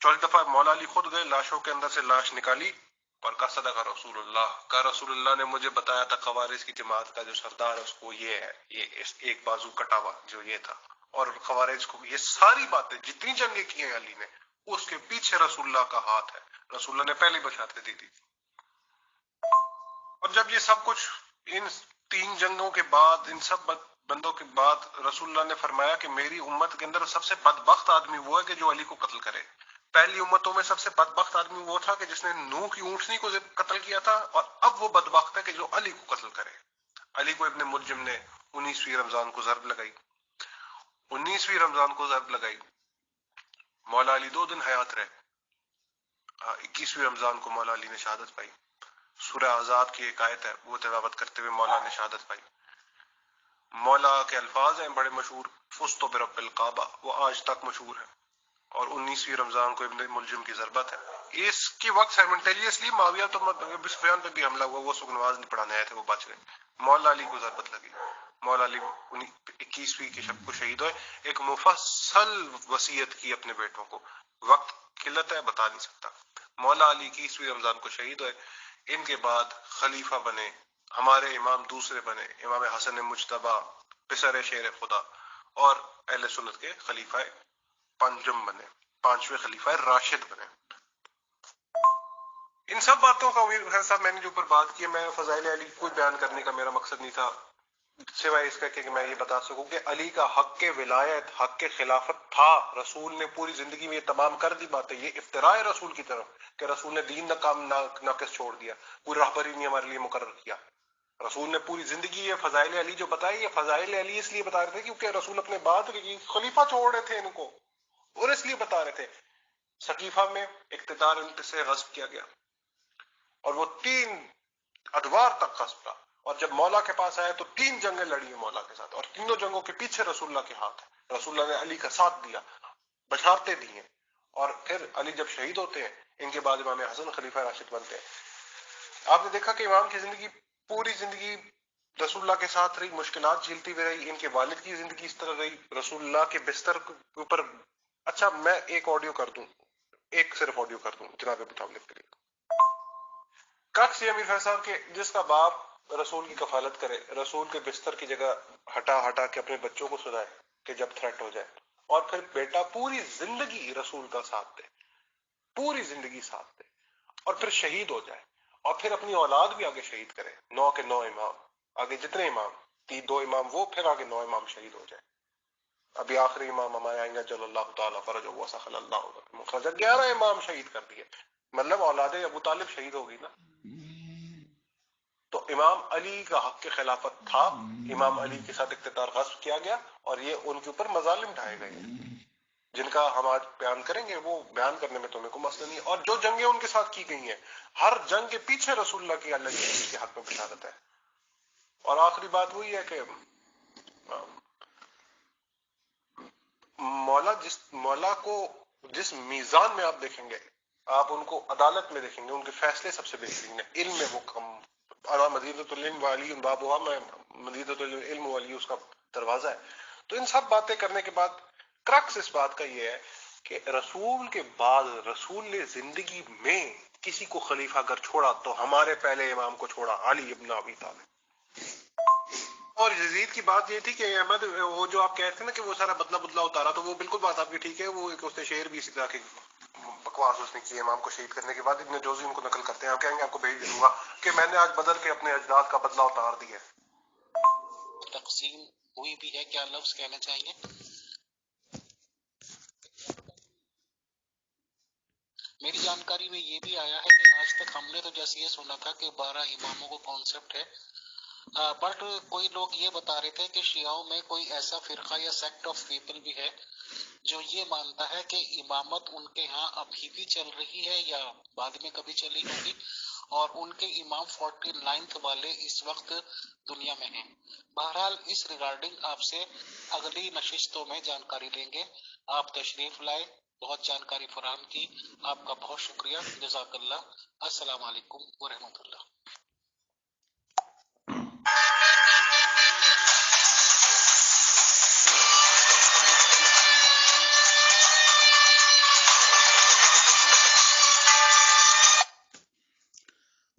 चौथी दफा मौला अली खुद गए, लाशों के अंदर से लाश निकाली और कहा सदका रसूलुल्लाह, का रसूलुल्लाह ने मुझे बताया था खवारिज की जमात का जो सरदार है उसको ये है, ये एक बाजू कटा हुआ जो ये था, और खवारिज को ये सारी बातें जितनी जंगें की हैं अली ने, उसके पीछे रसूलुल्लाह का हाथ है। रसूलुल्लाह ने पहली बशारतें दी थी। और जब ये सब कुछ इन 3 जंगों के बाद, इन सब बंदों के बाद रसूलुल्लाह ने फरमाया कि मेरी उम्मत के अंदर सबसे बदबख्त आदमी वो है कि जो अली को कत्ल करे। पहली उम्मतों में सबसे बदबख्त आदमी वो था कि जिसने नूह की ऊंटनी को कत्ल किया था, और अब वो बदबख्त है कि जो अली को कत्ल करे। अली को इब्ने मुलजिम ने 19वीं रमजान को ज़र्ब लगाई, 19वीं रमजान को ज़र्ब लगाई। मौला अली 2 दिन हयात रहे। 21वीं रमजान को मौला अली ने शहादत पाई। सूरह आजाद की एक आयत है, वो तिलावत करते हुए मौला ने शहादत पाई। मौला के अल्फाज हैं बड़े मशहूर, फुस्तो बिरब्बिल काबा, वो आज तक मशहूर है। और 19वीं रमजान को इब्ने मुलजिम की ज़रबत है। इसके वक्त साइमल्टेनियसली माविया तो अबू सुफियान पे भी हमला हुआ, वो सुबह नमाज नहीं पढ़ाने आए थे, वो बच गए। मौला अली को ज़रबत लगी। मौला अली 21वीं के शब को शहीद हुए। एक मुफस्सल वसीयत की अपने बेटों को, वक्त किल्लत है बता नहीं सकता। मौला अली 21वीं रमजान को शहीद हुए। इनके बाद खलीफा बने हमारे इमाम, दूसरे बने इमाम हसन मुज्तबा पिसर शेर खुदा, और अहले सुन्नत के खलीफा पंजम बने, 5वें खलीफा राशिद बने। इन सब बातों का उम्मीद साहब मैंने जो ऊपर बात की, मैं फजाइल अली को बयान करने का मेरा मकसद नहीं था, सिवाय इसका कि मैं ये बता सकूं कि अली का हक के विलायत, हक के खिलाफत था। रसूल ने पूरी जिंदगी में ये तमाम कर दी बातें। ये इफ्तिराए रसूल की तरफ कि रसूल ने दीन नाकिस छोड़ दिया, कोई राहबरी नहीं हमारे लिए मुकर्रर किया। रसूल ने पूरी जिंदगी ये फजाइल अली जो बताई, ये फजाइल अली इसलिए बता रहे थे क्योंकि रसूल अपने बाद खलीफा छोड़ रहे थे इनको, और इसलिए बता रहे थे। सकीफा में इक्तिदार इनसे गस्ब किया गया और वो 3 अदवार तक गस्ब रहा, और जब मौला के पास आया तो 3 जंगें लड़ी हैं मौला के साथ, और तीनों जंगों के पीछे रसूलुल्लाह के हाथ है। रसूलुल्लाह ने अली का साथ दिया, बशारतें दी हैं, और फिर अली जब शहीद होते हैं, इनके बाद इमाम हसन खलीफा राशिद बनते हैं। आपने देखा कि इमाम की जिंदगी, पूरी जिंदगी रसूलुल्लाह के साथ रही, मुश्किलात झेलती भी रही। इनके वालिद की जिंदगी इस तरह रही, रसूलुल्लाह के बिस्तर के ऊपर। अच्छा, मैं एक ऑडियो कर दूं, एक सिर्फ ऑडियो कर दूं जनाब अबू तालिब के लिए। कक्स अमीर फैज साहब के जिसका बाप रसूल की कफालत करे, रसूल के बिस्तर की जगह हटा हटा के अपने बच्चों को सुनाए कि जब थ्रेट हो जाए, और फिर बेटा पूरी जिंदगी रसूल का साथ दे, पूरी जिंदगी साथ दे, और फिर शहीद हो जाए, और फिर अपनी औलाद भी आगे शहीद करे। 9 के 9 इमाम, आगे जितने इमाम, 2 इमाम वो, फिर आगे 9 इमाम शहीद हो जाए। अभी आखिरी इमाम हमारे आएंगे जल्लल्लाहु ताला फरजहु व सखल्लल्लाहु मुखरजा, 11 इमाम शहीद कर दिए, मतलब औलादे अबू तालिब शहीद हो गई ना। तो इमाम अली का हक के खिलाफत था, इमाम अली के साथ इख्तियार गस्ब किया गया, और ये उनके ऊपर मजालिम ढाए गए, जिनका हम आज बयान करेंगे। वो बयान करने में तुम्हें कोई मसला नहीं है। और जो जंगें उनके साथ की गई हैं, हर जंग के पीछे रसूलुल्लाह की अल्लाह के हक में बशारत है। और आखिरी बात वही है कि मौला को जिस मीजान में आप देखेंगे, आप उनको अदालत में देखेंगे, उनके फैसले सबसे बेहतरीन है। इल्म में वो कम, मदीनतुल इल्म वाली बाबुहा में, मदीनतुल इल्म वाली उसका दरवाजा है। तो इन सब बातें करने के बाद क्रक्स इस बात का ये है कि रसूल के बाद, रसूल ने जिंदगी में किसी को खलीफा अगर छोड़ा तो हमारे पहले इमाम को छोड़ा, अली इब्न अबी तालिब। और यजीद की बात ये थी कि अहमद, वो जो आप कहते हैं ना कि वो सारा बदला बदला उतारा, तो वो बिल्कुल बात आपकी ठीक है। वो एक उसने शेर भी इसी तरह की बकवास उसने की इमाम को शहीद करने के बाद। इब्न जोजी उनको नकल करते हैं, आप कहेंगे आपको भेज दूंगा कि मैंने आज बदर के अपने अजदाद का बदला उतार दिया। तकसीम हुई भी है, क्या लफ्ज कहना चाहिए? मेरी जानकारी में ये भी आया है कि आज तक हमने तो जैसे ये सुना था कि 12 इमामों को कॉन्सेप्ट है, बट कोई लोग ये बता रहे थे कि शियाओं में कोई ऐसा फिरका या सेक्ट ऑफ पीपल भी है जो ये मानता है कि इमामत उनके यहाँ अभी भी चल रही है या बाद में कभी चली होगी, और उनके इमाम 49th वाले इस वक्त दुनिया में हैं। बहरहाल इस रिगार्डिंग आपसे अगली नशिस्तों में जानकारी लेंगे। आप तशरीफ लाए, बहुत जानकारी फराहम की, आपका बहुत शुक्रिया, जज़ाकल्लाह। अस्सलाम वालेकुम व रहमतुल्लाह।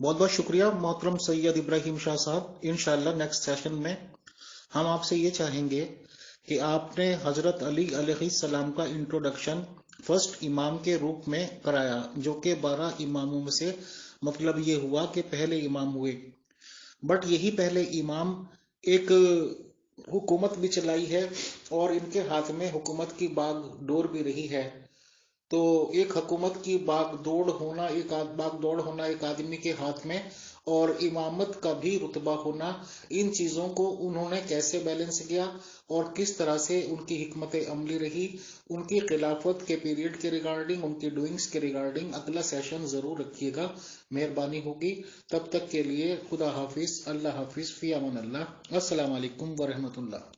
बहुत बहुत शुक्रिया मोहतरम सैयद इब्राहिम शाह साहब। इंशाल्लाह नेक्स्ट सेशन में हम आपसे ये चाहेंगे कि आपने हजरत अली अलैहिस्सलाम का इंट्रोडक्शन फर्स्ट इमाम के रूप में कराया, जो कि 12 इमामों में से मतलब ये हुआ कि पहले इमाम हुए। बट यही पहले इमाम एक हुकूमत भी चलाई है और इनके हाथ में हुकूमत की बागडोर भी रही है। तो एक हुकूमत की बागडोर होना एक आदमी के हाथ में और इमामत का भी रुतबा होना, इन चीजों को उन्होंने कैसे बैलेंस किया और किस तरह से उनकी हिकमत अमली रही, उनकी खिलाफत के पीरियड के रिगार्डिंग, उनकी डूइंग्स के रिगार्डिंग अगला सेशन जरूर रखिएगा, मेहरबानी होगी। तब तक के लिए खुदा हाफिज, अल्लाह हाफिज, फी अमान अल्लाह, अस्सलाम वालेकुम व रहमतुल्लाह।